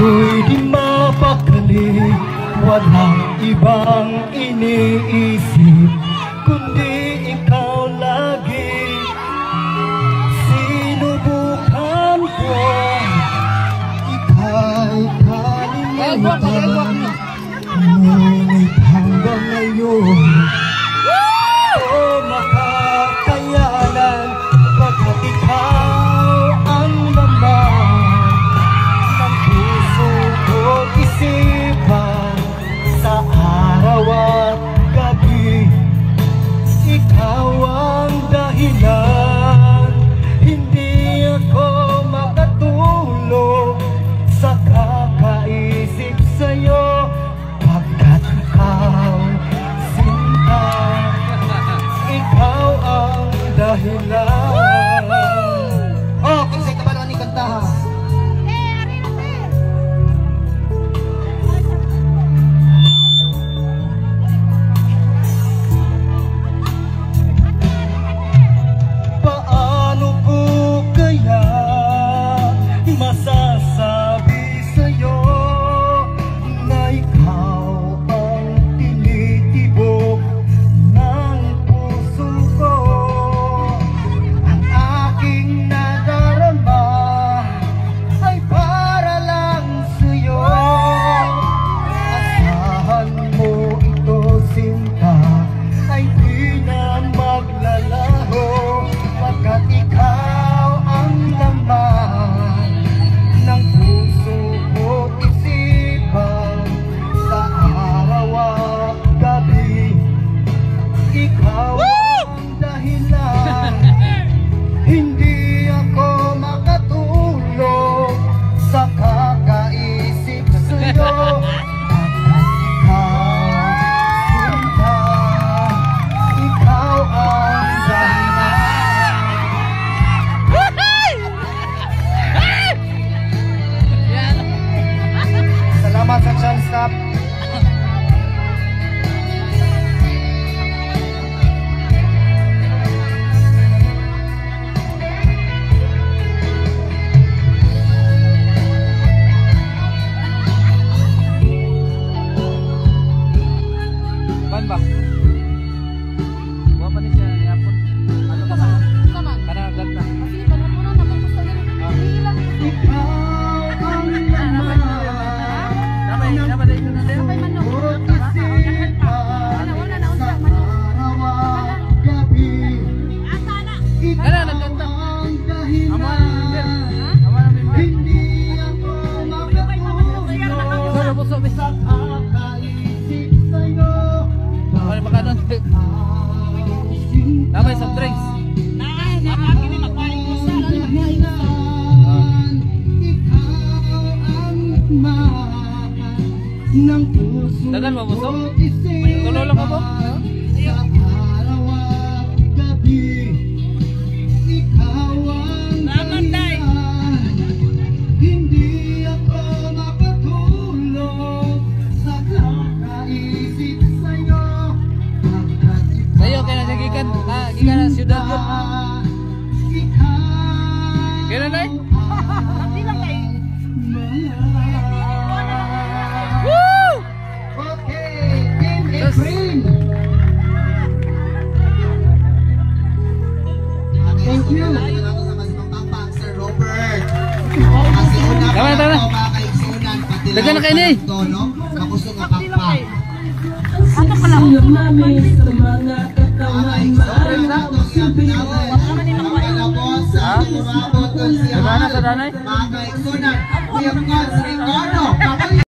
ako'y di mapakali, walang ibang iniisip kundi ikaw lagi. Sinubukan ko ika'y kalimutan, ngunit hanggang ngayon makakayanan, pagkat ikaw ang laman ng puso ko't isipan. Sa araw at gabi, ikaw ang dahilan. Hindi ako makatulog sa kakaisip sa'yo, pagkat ikaw sinta, ikaw ang dahilan. Oh, kinsay ka ba naman ni kanta ha? Paano ko kaya masasabi sa'yo na ikaw ang tinitibok ng puso ko? Ang aking nadarama ay para lang sa'yo. Asahan mo ito, sinta, ay di na maglalaho, pagkat ikaw ang laman ng puso ko't isipan. Sa araw at gabi, ikaw ang dahilan. Hindi ako makatulog sa kakaisip sa'yo, pagkat ikaw sinta, ikaw ang dahilan. Salamat sa chance stop. Ban ba? Buwa pa niya siya yapon. Ano ka ba? Kana ganda. Sige, paano mo na naman gusto niya. Hilang. Ikaw ang laman Sabay manok. ko't isipan. Wala na Sa unsa manok. araw at gabi, Asa na. ikaw ang dahilan. Hindi ako makatulog sa kakaisip sa'yo, pagkat Damay soft drinks. ikaw ang laman ng puso Dagan mo, busog? ko't isipan. Tulolo ka po? Sa araw at gabi, ikaw ang dahilan. Hindi ako makatulog sa kakaisip sa'yo, pagkat Sa'yo, kaya nagikan. Gikan na siyudad yun. ikaw Kaya na na eh. Hindi lang kayo. Woo! Okay, Team April. Thank you. Sir Robert. Tama na. Dagan na kayo ni. Makusog ang pakpak. Ano pala? Sa danay? Mga kaigsunan, we have got Ricardo.